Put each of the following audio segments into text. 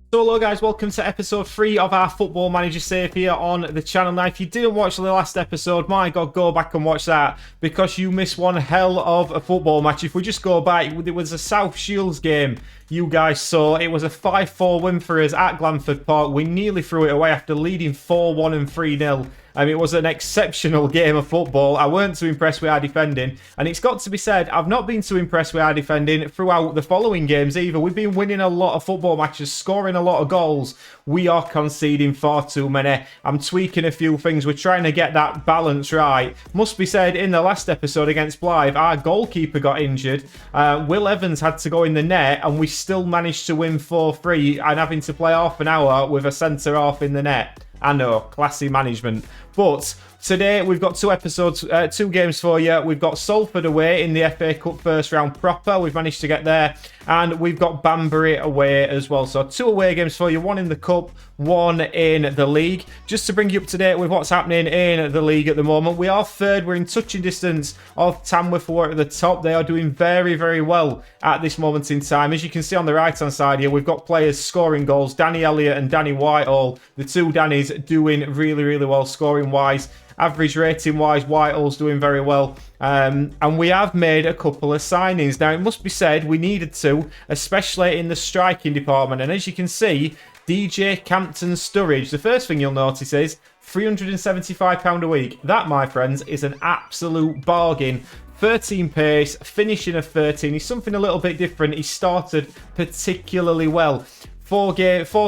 So hello guys, welcome to episode 3 of our Football Manager save here on the channel. Now if you didn't watch the last episode, my god, go back and watch that because you missed one hell of a football match. If we just go back, it was a South Shields game you guys saw. It was a 5-4 win for us at Glanford Park. We nearly threw it away after leading 4-1 and 3-0. It was an exceptional game of football. I weren't too impressed with our defending. And it's got to be said, I've not been too impressed with our defending throughout the following games either. We've been winning a lot of football matches, scoring a lot of goals. We are conceding far too many. I'm tweaking a few things. We're trying to get that balance right. Must be said, in the last episode against Blythe, our goalkeeper got injured. Will Evans had to go in the net, and we still managed to win 4-3 and having to play half an hour with a centre-half in the net. I know, classy management. But today we've got two games for you. We've got Salford away in the FA Cup first round proper. We've managed to get there. And we've got Banbury away as well. So 2 away games for you. 1 in the Cup, 1 in the league. Just to bring you up to date with what's happening in the league at the moment. We are third. We're in touching distance of Tamworth, who are at the top. They are doing very, very well at this moment in time. As you can see on the right-hand side here, we've got players scoring goals. Danny Elliott and Danny Whitehall. The two Dannys doing really, really well scoring-wise. Average rating-wise, Whitehall's doing very well. And we have made a couple of signings. Now, it must be said, we needed to, especially in the striking department. And as you can see, DJ Campton Sturridge, the first thing you'll notice is £375 a week. That, my friends, is an absolute bargain. 13 pace, finishing of 13. He's something a little bit different. He started particularly well. 4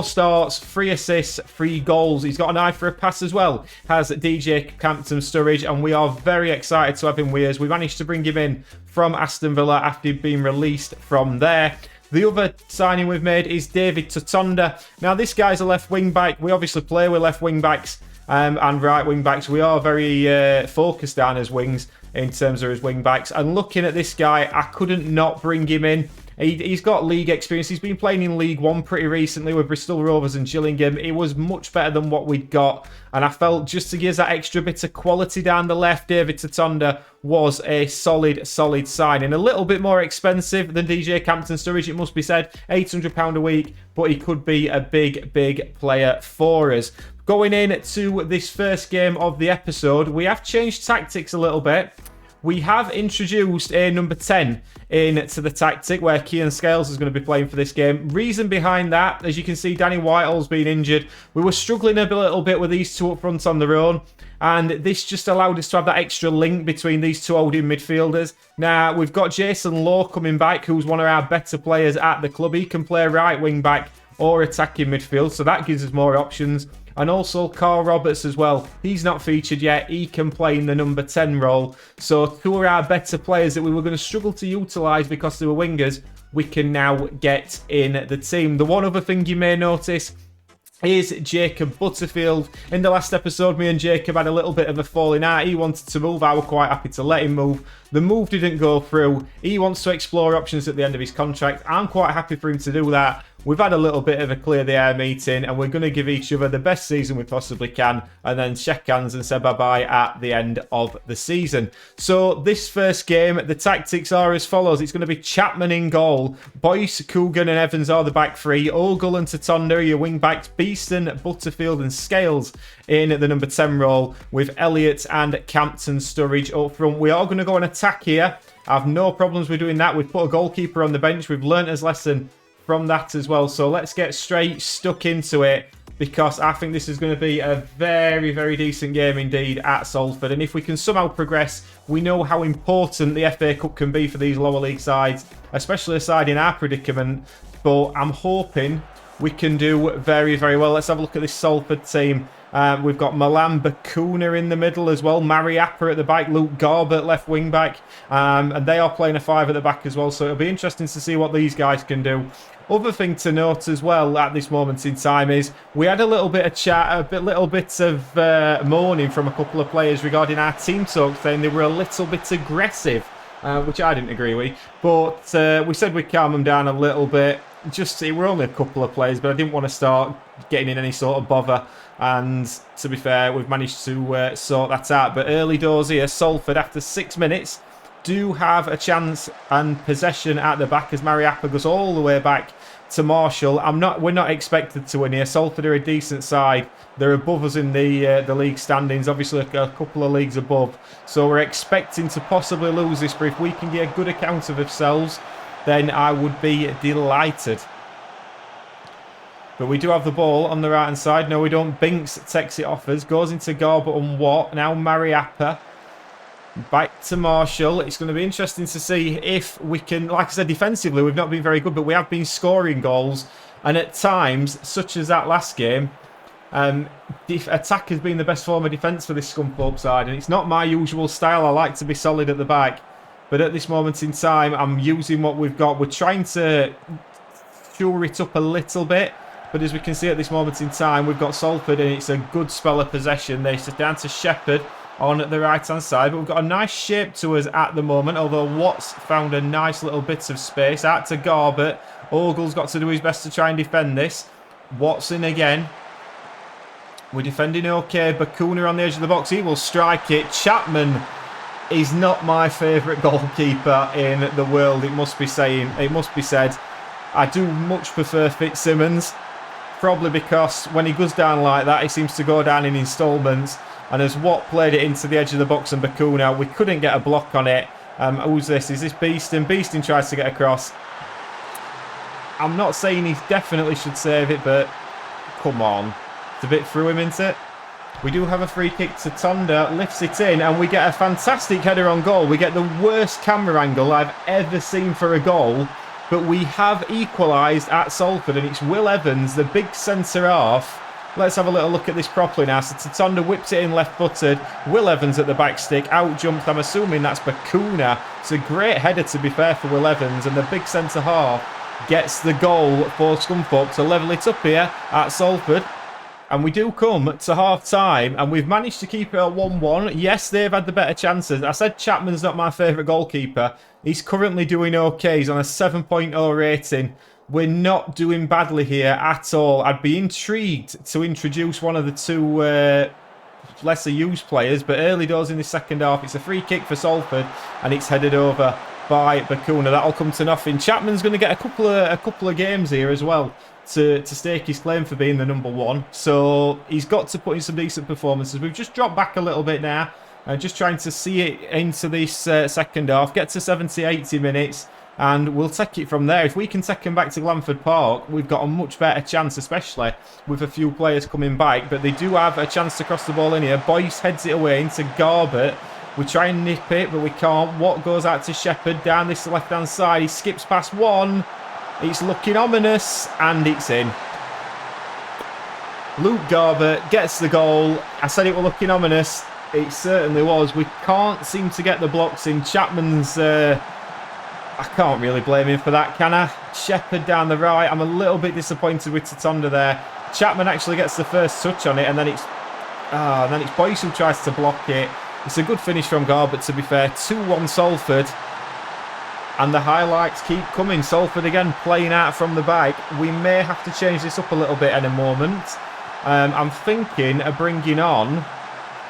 starts, 3 assists, 3 goals. He's got an eye for a pass as well, has DJ Campton Sturridge, and we are very excited to have him with us. We managed to bring him in from Aston Villa after he'd been released from there. The other signing we've made is David Tutonda. Now, this guy's a left wing back. We obviously play with left wing backs and right wing backs. We are very focused down as wings in terms of his wing backs. And looking at this guy, I couldn't not bring him in. He's got league experience. He's been playing in League One pretty recently with Bristol Rovers and Gillingham. It was much better than what we'd got. And I felt just to give us that extra bit of quality down the left, David Tutonda was a solid signing. A little bit more expensive than DJ Campton Sturridge, it must be said. £800 a week, but he could be a big player for us. Going into this first game of the episode, we have changed tactics a little bit. We have introduced a number 10 into the tactic where Kian Scales is going to be playing for this game. Reason behind that, as you can see, Danny Whitehall's been injured. We were struggling a little bit with these two up front on their own, and this just allowed us to have that extra link between these two holding midfielders. Now, we've got Jason Law coming back, who's one of our better players at the club. He can play right wing back or attacking midfield, so that gives us more options. And also Carl Roberts as well. He's not featured yet. He can play in the number 10 role. So 2 of our better players that we were going to struggle to utilise because they were wingers, we can now get in the team. The one other thing you may notice is Jacob Butterfield. In the last episode, me and Jacob had a little bit of a falling out. He wanted to move. I was quite happy to let him move. The move didn't go through. He wants to explore options at the end of his contract. I'm quite happy for him to do that. We've had a little bit of a clear the air meeting, and we're going to give each other the best season we possibly can, and then shake hands and say bye-bye at the end of the season. So this first game, the tactics are as follows. It's going to be Chapman in goal. Boyce, Coogan and Evans are the back 3. Ogle and Tutonda are your wing backs. Beeston, Butterfield and Scales in the number 10 role, with Elliott and Campton Sturridge up front. We are going to go on attack here. I have no problems with doing that. We've put a goalkeeper on the bench. We've learnt his lesson from that as well. So let's get straight stuck into it, because I think this is going to be a very decent game indeed at Salford. And if we can somehow progress, we know how important the FA Cup can be for these lower league sides, especially a side in our predicament. But I'm hoping we can do very well. Let's have a look at this Salford team. We've got Milan Bakuna in the middle as well. Mariappa at the back. Luke Garbutt left wing back. And they are playing a 5 at the back as well. So it'll be interesting to see what these guys can do. Other thing to note as well at this moment in time is we had a little bit of chat, little bits of moaning from a couple of players regarding our team talk, saying they were a little bit aggressive, which I didn't agree with. But we said we'd calm them down a little bit. We're only a couple of players, but I didn't want to start getting in any sort of bother. And to be fair, we've managed to sort that out. But early doors here, Salford, after 6 minutes, do have a chance and possession at the back as Mariappa goes all the way back to Marshall. We're not expected to win here. Salford are a decent side. They're above us in the league standings, obviously a couple of leagues above. So we're expecting to possibly lose this, but if we can get a good account of ourselves, then I would be delighted. But we do have the ball on the right-hand side. No, we don't. Binks takes it off us. Goes into Garbutt and Watt. Now Mariappa. Back to Marshall. It's going to be interesting to see if we can... Like I said, defensively, we've not been very good, but we have been scoring goals. And at times, such as that last game, attack has been the best form of defence for this Scunthorpe side. And it's not my usual style. I like to be solid at the back. But at this moment in time, I'm using what we've got. We're trying to shore it up a little bit. But as we can see at this moment in time, we've got Salford and it's a good spell of possession. They're down to Shepherd on the right-hand side. But we've got a nice shape to us at the moment, although Watts found a nice little bit of space. Out to Garbutt. Ogle's got to do his best to try and defend this. Watson again. We're defending okay. Bakuna on the edge of the box. He will strike it. Chapman is not my favourite goalkeeper in the world, it must be said. I do much prefer Fitzsimmons. Probably because when he goes down like that, he seems to go down in instalments. And as Watt played it into the edge of the box and Bakuna, we couldn't get a block on it. Who's this? Is this Beeston? Beeston tries to get across. I'm not saying he definitely should save it, but come on. It's a bit through him, isn't it? We do have a free kick to Tonda, lifts it in, and we get a fantastic header on goal. We get the worst camera angle I've ever seen for a goal. But we have equalised at Salford, and it's Will Evans, the big centre-half. Let's have a little look at this properly now. So Tatonda whips it in left-footed. Will Evans at the back stick, out-jumped. I'm assuming that's Bakuna. It's a great header, to be fair, for Will Evans. And the big centre-half gets the goal for Scunthorpe to level it up here at Salford. And we do come to half-time, and we've managed to keep it at 1-1. Yes, they've had the better chances. I said Chapman's not my favourite goalkeeper. He's currently doing okay. He's on a 7.0 rating. We're not doing badly here at all. I'd be intrigued to introduce one of the two lesser-used players, but early doors in the second half. It's a free kick for Salford, and it's headed over by Bakuna. That'll come to nothing. Chapman's going to get a couple of games here as well to stake his claim for being the number one. So he's got to put in some decent performances. We've just dropped back a little bit now. Just trying to see it into this second half. Get to 70, 80 minutes. And we'll take it from there. If we can take him back to Glanford Park, we've got a much better chance, especially with a few players coming back. But they do have a chance to cross the ball in here. Boyce heads it away into Garbutt. We try and nip it, but we can't. Watt goes out to Shepherd down this left-hand side. He skips past one. It's looking ominous, and it's in. Luke Garbutt gets the goal. I said it was looking ominous. It certainly was. We can't seem to get the blocks in. Chapman's... I can't really blame him for that, can I? Shepherd down the right. I'm a little bit disappointed with Tatonda there. Chapman actually gets the first touch on it, and then it's Boyce who tries to block it. It's a good finish from Garbutt, to be fair. 2-1 Salford. And the highlights keep coming. Salford again playing out from the back. We may have to change this up a little bit in a moment. I'm thinking of bringing on...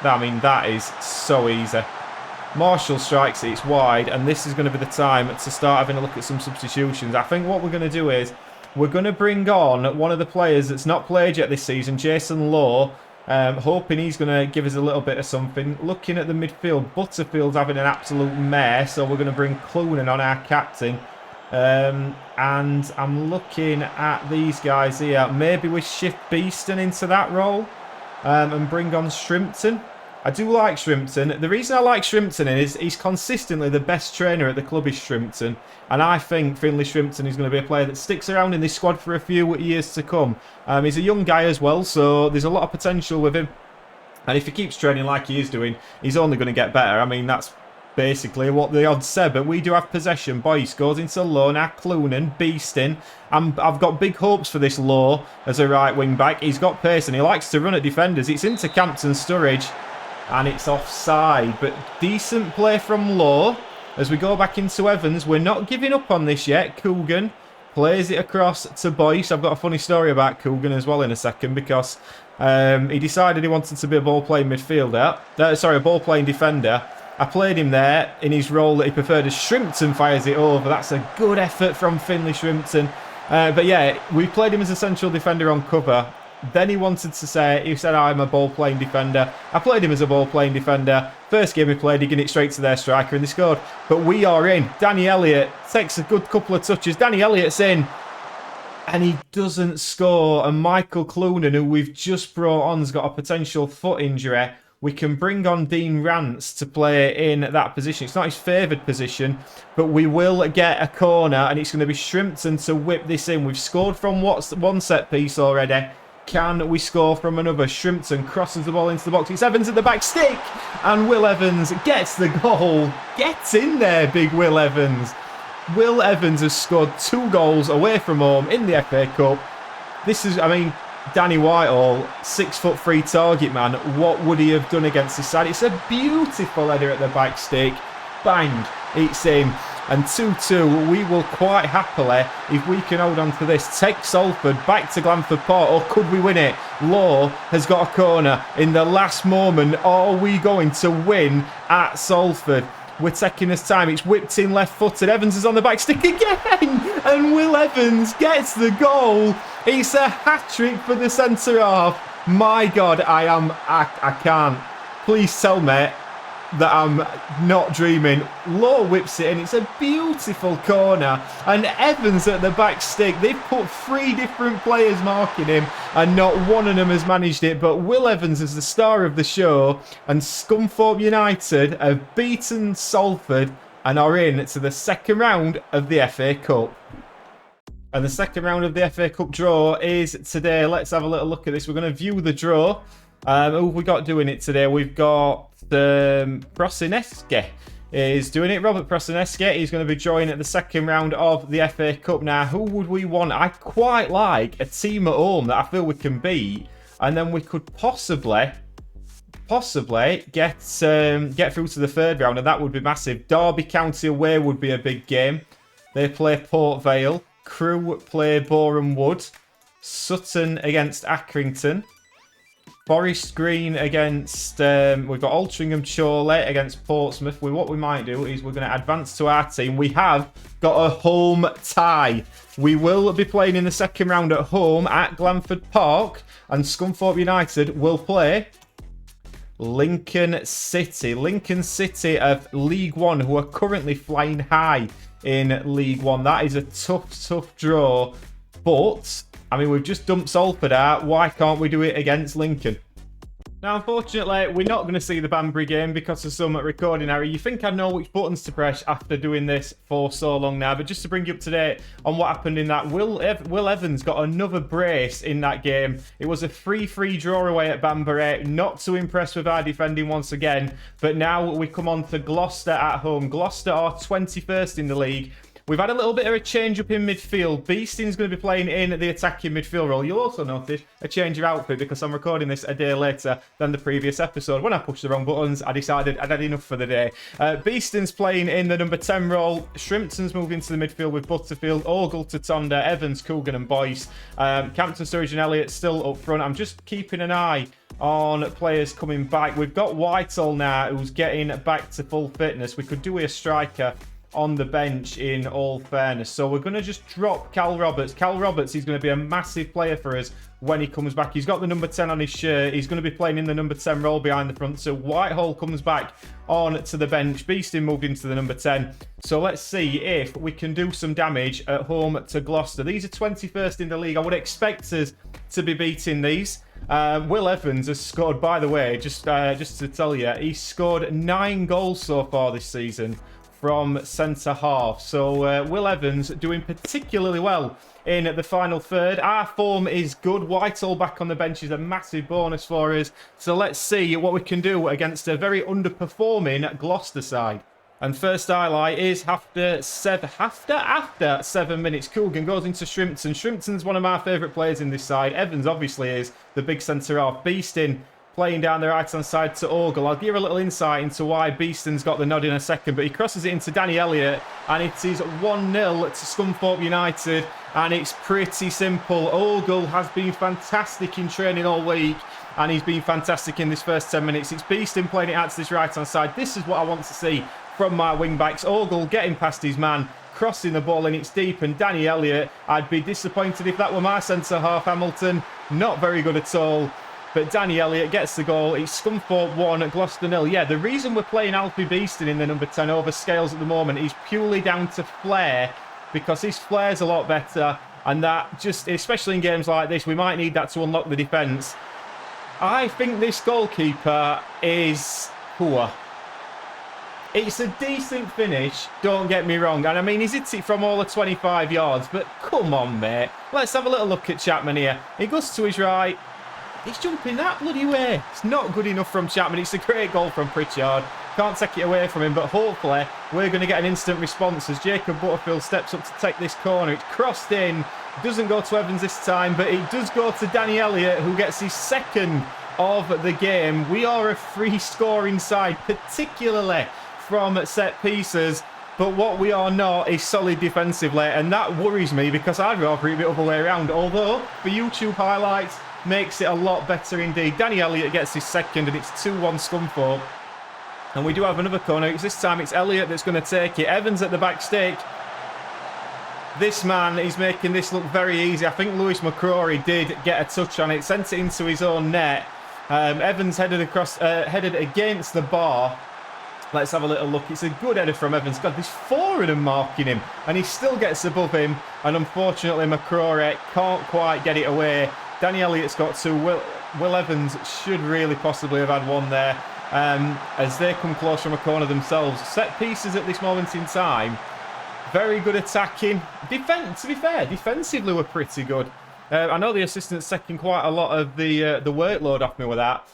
I mean, that is so easy. Marshall strikes it, it's wide, and this is going to be the time to start having a look at some substitutions. I think what we're going to do is we're going to bring on one of the players that's not played yet this season, Jason Lowe, hoping he's going to give us a little bit of something. Looking at the midfield, Butterfield's having an absolute mare, so we're going to bring Clunan on, our captain. And I'm looking at these guys here. Maybe we shift Beeston into that role and bring on Shrimpton. I do like Shrimpton. The reason I like Shrimpton is he's consistently the best trainer at the club is Shrimpton. And I think Finlay Shrimpton is going to be a player that sticks around in this squad for a few years to come. He's a young guy as well, so there's a lot of potential with him. And if he keeps training like he is doing, he's only going to get better. I mean, that's basically what the odds said. But we do have possession. Boyce goes into Lowe, now Clunan, Beeston. I've got big hopes for this Lowe as a right wing back. He's got pace and he likes to run at defenders. It's into Campton Sturridge. And it's offside, but decent play from Lowe. As we go back into Evans, we're not giving up on this yet. Coogan plays it across to Boyce. I've got a funny story about Coogan as well in a second, because he decided he wanted to be a ball-playing midfielder. A ball-playing defender. I played him there in his role that he preferred as Shrimpton fires it over. That's a good effort from Finlay Shrimpton. But yeah, we played him as a central defender on cover. Then he said, I'm a ball-playing defender. I played him as a ball-playing defender. First game he played, he gave it straight to their striker and they scored. But we are in. Danny Elliott takes a good couple of touches. Danny Elliott's in. And he doesn't score. And Michael Clunan, who we've just brought on, has got a potential foot injury. We can bring on Dean Rance to play in that position. It's not his favoured position, but we will get a corner, and it's going to be Shrimpton to whip this in. We've scored from one set piece already. Can we score from another? Shrimpton crosses the ball into the box. It's Evans at the back stick, and Will Evans gets the goal. Get in there, big Will Evans. Will Evans has scored 2 goals away from home in the FA Cup. This is, I mean, Danny Whitehall, 6'3" target man. What would he have done against his side? It's a beautiful header at the back stick. Bang, it's in. And 2-2, we will quite happily, if we can hold on to this, take Salford back to Glanford Port. Or could we win it? Law has got a corner in the last moment. Are we going to win at Salford? We're taking this time. It's whipped in left-footed. Evans is on the back stick again. And Will Evans gets the goal. It's a hat-trick for the centre-half. My God, I can't. Please tell me that I'm not dreaming. Law whips it in. It's a beautiful corner. And Evans at the back stick. They've put 3 different players marking him, and not one of them has managed it. But Will Evans is the star of the show. And Scunthorpe United have beaten Salford and are in to the second round of the FA Cup. And the second round of the FA Cup draw is today. Let's have a little look at this. We're going to view the draw. Who have we got doing it today? We've got Prosineski is doing it. Robert Prosineski. He's going to be joining at the second round of the FA Cup. Now, who would we want? I quite like a team at home that I feel we can beat, and then we could possibly get through to the third round, and that would be massive. Derby County away would be a big game. They play Port Vale. Crewe play Boreham Wood. Sutton against Accrington. Forest Green against, we've got Altrincham Chorley against Portsmouth. What we might do is we're going to advance to our team. We have got a home tie. We will be playing in the second round at home at Glanford Park, and Scunthorpe United will play Lincoln City. Lincoln City of League One, who are currently flying high in League One. That is a tough draw, but I mean, we've just dumped Salford out. Why can't we do it against Lincoln? Now, unfortunately, we're not going to see the Banbury game because of some recording error. You think I know which buttons to press after doing this for so long now, but just to bring you up to date on what happened in that, Will Evans got another brace in that game. It was a 3-3 draw away at Banbury. Not too impressed with our defending once again, but now we come on to Gloucester at home. Gloucester are 21st in the league. We've had a little bit of a change up in midfield. Beeston's going to be playing in the attacking midfield role. You'll also notice a change of outfit because I'm recording this a day later than the previous episode. When I pushed the wrong buttons, I decided I'd had enough for the day. Beeston's playing in the number 10 role. Shrimpton's moved into the midfield with Butterfield, Ogle, Tatonda, Evans, Coogan and Boyce. Campton, Sturridge and Elliott still up front. I'm just keeping an eye on players coming back. We've got Whitehall now, who's getting back to full fitness. We could do a striker on the bench in all fairness. So we're going to just drop Cal Roberts. Cal Roberts is going to be a massive player for us when he comes back. He's got the number 10 on his shirt. He's going to be playing in the number 10 role behind the front. So Whitehall comes back on to the bench. Beeston moved into the number 10. So let's see if we can do some damage at home to Gloucester. These are 21st in the league. I would expect us to be beating these. Will Evans has scored, by the way, just to tell you, he's scored 9 goals so far this season from centre half. So Will Evans doing particularly well in the final third. Our form is good. Whitehall back on the bench is a massive bonus for us. So let's see what we can do against a very underperforming Gloucester side. And first highlight is after 7 minutes, Coogan goes into Shrimpton. Shrimpton's one of my favourite players in this side. Evans obviously is the big centre half. Beeston playing down the right-hand side to Ogle. I'll give a little insight into why Beeston's got the nod in a second, but he crosses it into Danny Elliott, and it is 1-0 to Scunthorpe United, and it's pretty simple. Ogle has been fantastic in training all week, and he's been fantastic in this first 10 minutes. It's Beeston playing it out to this right-hand side. This is what I want to see from my wing-backs. Ogle getting past his man, crossing the ball and it's deep, and Danny Elliott, I'd be disappointed if that were my centre-half, Hamilton. Not very good at all. But Danny Elliott gets the goal. It's Scunthorpe 1, Gloucester 0. Yeah, the reason we're playing Alfie Beeston in the number 10 over Scales at the moment is purely down to flair, because his flair's a lot better, and that just, especially in games like this, we might need that to unlock the defence. I think this goalkeeper is poor. It's a decent finish, don't get me wrong. And I mean, he's hit it from all the 25 yards, but come on, mate. Let's have a little look at Chapman here. He goes to his right. He's jumping that bloody way. It's not good enough from Chapman. It's a great goal from Pritchard. Can't take it away from him, but hopefully we're going to get an instant response as Jacob Butterfield steps up to take this corner. It's crossed in. Doesn't go to Evans this time, but it does go to Danny Elliott, who gets his second of the game. We are a free-scoring side, particularly from set pieces, but what we are not is solid defensively, and that worries me because I'd rather it be the other way around. Although, for YouTube highlights, makes it a lot better indeed. Danny Elliott gets his second, and it's 2-1 Scunthorpe. And we do have another corner. This time it's Elliott that's going to take it. Evans at the back stake. This man is making this look very easy. I think Lewis McCrory did get a touch on it, sent it into his own net. Evans headed against the bar. Let's have a little look. It's a good header from Evans. God, there's four of them marking him, and he still gets above him. And unfortunately, McCrory can't quite get it away. Danny Elliott's got two. Will Evans should really possibly have had one there. As they come close from a corner themselves. Set pieces at this moment in time. Very good attacking. To be fair, defensively we're pretty good. I know the assistant's taking quite a lot of the workload off me with that.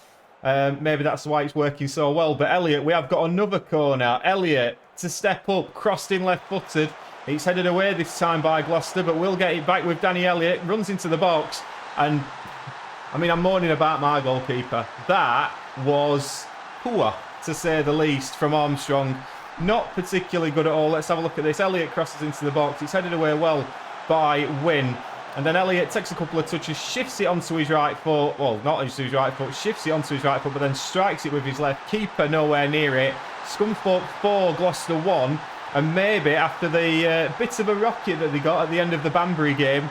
Maybe that's why it's working so well. But Elliott, we have got another corner. Elliott to step up, crossed in left-footed. It's headed away this time by Gloucester, but we'll get it back with Danny Elliott. Runs into the box. And, I mean, I'm moaning about my goalkeeper. That was poor, to say the least, from Armstrong. Not particularly good at all. Let's have a look at this. Elliott crosses into the box. It's headed away well by Wynn. And then Elliott takes a couple of touches, shifts it onto his right foot. Well, not onto his right foot, shifts it onto his right foot, but then strikes it with his left. Keeper nowhere near it. Scunthorpe 4, Gloucester 1. And maybe after the bit of a rocket that they got at the end of the Banbury game,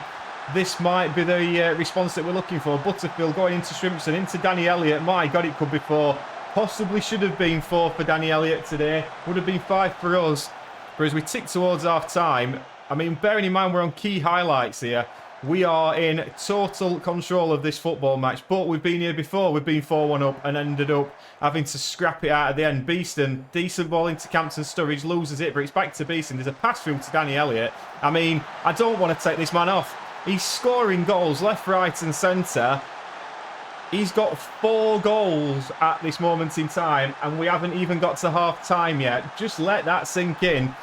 this might be the response that we're looking for. Butterfield going into Shrimpson, into Danny Elliott. My God, it could be 4. Possibly should have been 4 for Danny Elliott today. Would have been 5 for us. But as we tick towards half-time, I mean, bearing in mind we're on key highlights here, we are in total control of this football match. But we've been here before. We've been 4-1 up and ended up having to scrap it out at the end. Beeston, decent ball into Campton Sturridge, loses it, but it's back to Beeston. There's a pass through to Danny Elliott. I mean, I don't want to take this man off. He's scoring goals left, right and centre. He's got 4 goals at this moment in time, and we haven't even got to half-time yet. Just let that sink in.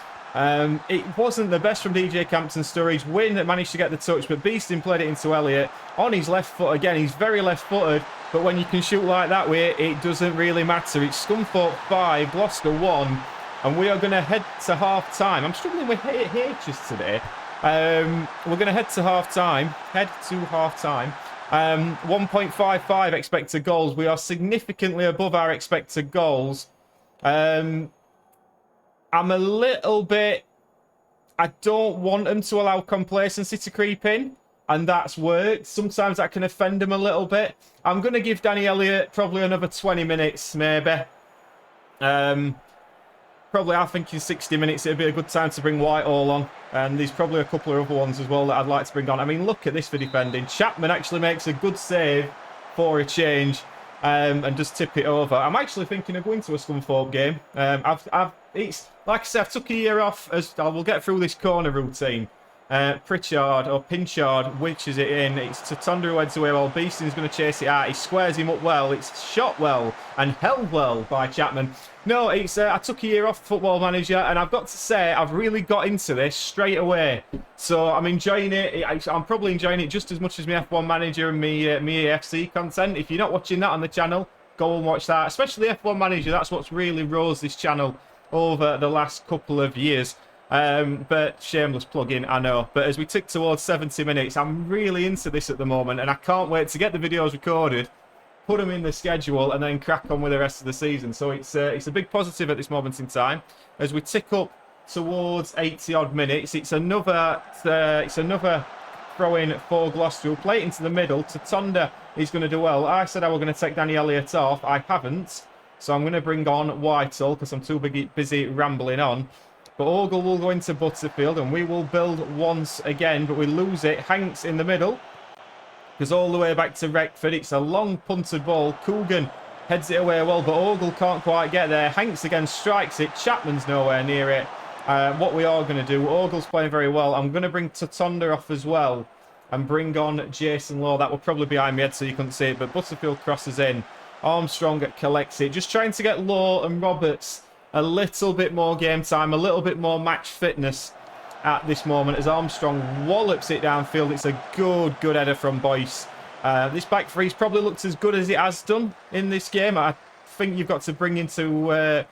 It wasn't the best from DJ Campton Sturridge. Wynn that managed to get the touch, but Beeston played it into Elliott. On his left foot again, he's very left-footed, but when you can shoot like that way, it doesn't really matter. It's Scunthorpe 5, Gloucester 1, and we are going to head to half-time. I'm struggling with H's today. We're going to head to half-time. 1.55 expected goals. We are significantly above our expected goals. I'm a little bit... I don't want them to allow complacency to creep in, and that's worked. Sometimes that can offend them a little bit. I'm going to give Danny Elliott probably another 20 minutes, maybe. Probably I think in 60 minutes it'd be a good time to bring Whitehall on. And there's probably a couple of other ones as well that I'd like to bring on. I mean, look at this for defending. Chapman actually makes a good save for a change and just tip it over. I'm actually thinking of going to a Scunthorpe game. It's like I said, I've took a year off as I will get through this corner routine. Pritchard or Pinchard, which is it in? It's Tatonda who heads away while Beeston's going to chase it out. He squares him up well. It's shot well and held well by Chapman. No, it's I took a year off Football Manager, and I've got to say I've really got into this straight away. So I'm enjoying it. I'm probably enjoying it just as much as my F1 Manager and me AFC content. If you're not watching that on the channel, go and watch that. Especially F1 Manager. That's what's really rose this channel over the last couple of years. But shameless plug-in, I know. But as we tick towards 70 minutes, I'm really into this at the moment, and I can't wait to get the videos recorded, put them in the schedule, and then crack on with the rest of the season. So it's a big positive at this moment in time. As we tick up towards 80 odd minutes. It's another throw in for Gloucester. We'll play it into the middle. Tatonda is going to do well. I said I was going to take Danny Elliott off. I haven't. So I'm going to bring on Whitehall because I'm too busy rambling on. But Ogle will go into Butterfield and we will build once again, but we lose it. Hanks in the middle. Goes all the way back to Reckford. It's a long punted ball. Coogan heads it away well, but Ogle can't quite get there. Hanks again strikes it. Chapman's nowhere near it. What we are going to do, Ogle's playing very well. I'm going to bring Tatonda off as well and bring on Jason Law. That will probably be behind my head so you couldn't see it, but Butterfield crosses in. Armstrong collects it. Just trying to get Law and Roberts a little bit more game time, a little bit more match fitness at this moment as Armstrong wallops it downfield. It's a good header from Boyce. This back three's probably looked as good as it has done in this game. I think you've got to bring into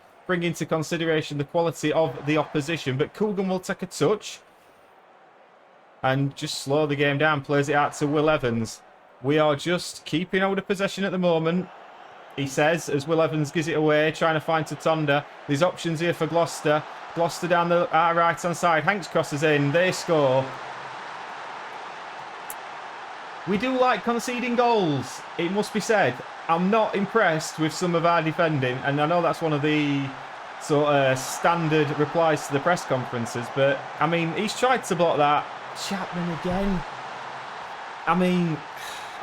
consideration the quality of the opposition. But Coogan will take a touch and just slow the game down. Plays it out to Will Evans. We are just keeping hold of possession at the moment, he says, as Will Evans gives it away, trying to find Tatonda. There's options here for Gloucester. Gloucester down our right-hand side. Hanks crosses in. They score. We do like conceding goals, it must be said. I'm not impressed with some of our defending, and I know that's one of the sort of standard replies to the press conferences, but, I mean, he's tried to block that. Chapman again. I mean,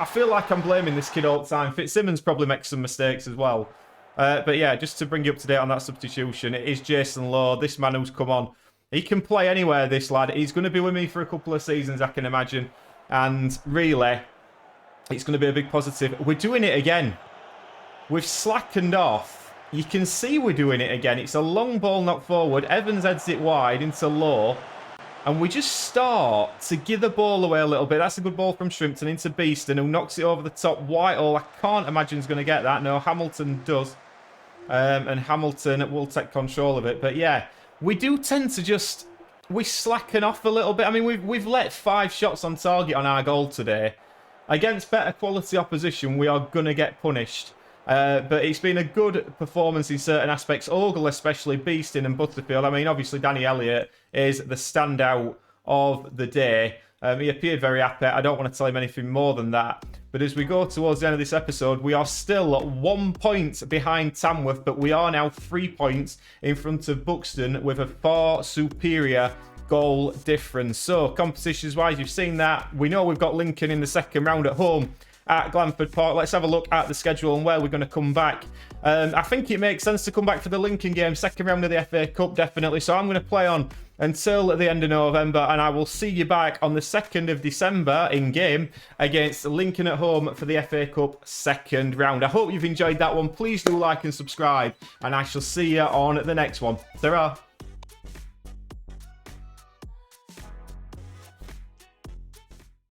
I feel like I'm blaming this kid all the time. Fitzsimmons probably makes some mistakes as well. But yeah, just to bring you up to date on that substitution, it is Jason Law, this man who's come on. He can play anywhere, this lad. He's going to be with me for a couple of seasons, I can imagine. And really, it's going to be a big positive. We're doing it again. We've slackened off. You can see we're doing it again. It's a long ball knocked forward. Evans heads it wide into Law. And we just start to give the ball away a little bit. That's a good ball from Shrimpton into Beeston, who knocks it over the top. Whitehall, I can't imagine is going to get that. No, Hamilton does. And Hamilton will take control of it. But yeah, we do tend to just... we slacken off a little bit. I mean, we've let 5 shots on target on our goal today. Against better quality opposition, we are going to get punished. But it's been a good performance in certain aspects. Ogle especially, Beeston and Butterfield. I mean, obviously Danny Elliott is the standout of the day. He appeared very happy. I don't want to tell him anything more than that. But as we go towards the end of this episode, we are still 1 point behind Tamworth, but we are now 3 points in front of Buxton with a far superior goal difference. So, competitions-wise, you've seen that. We know we've got Lincoln in the second round at home at Glanford Park. Let's have a look at the schedule and where we're going to come back. I think it makes sense to come back for the Lincoln game, second round of the FA Cup, definitely. So I'm going to play on until the end of November, and I will see you back on the 2nd of December in game against Lincoln at home for the FA Cup second round. I hope you've enjoyed that one. Please do like and subscribe, and I shall see you on the next one. Ta-ra!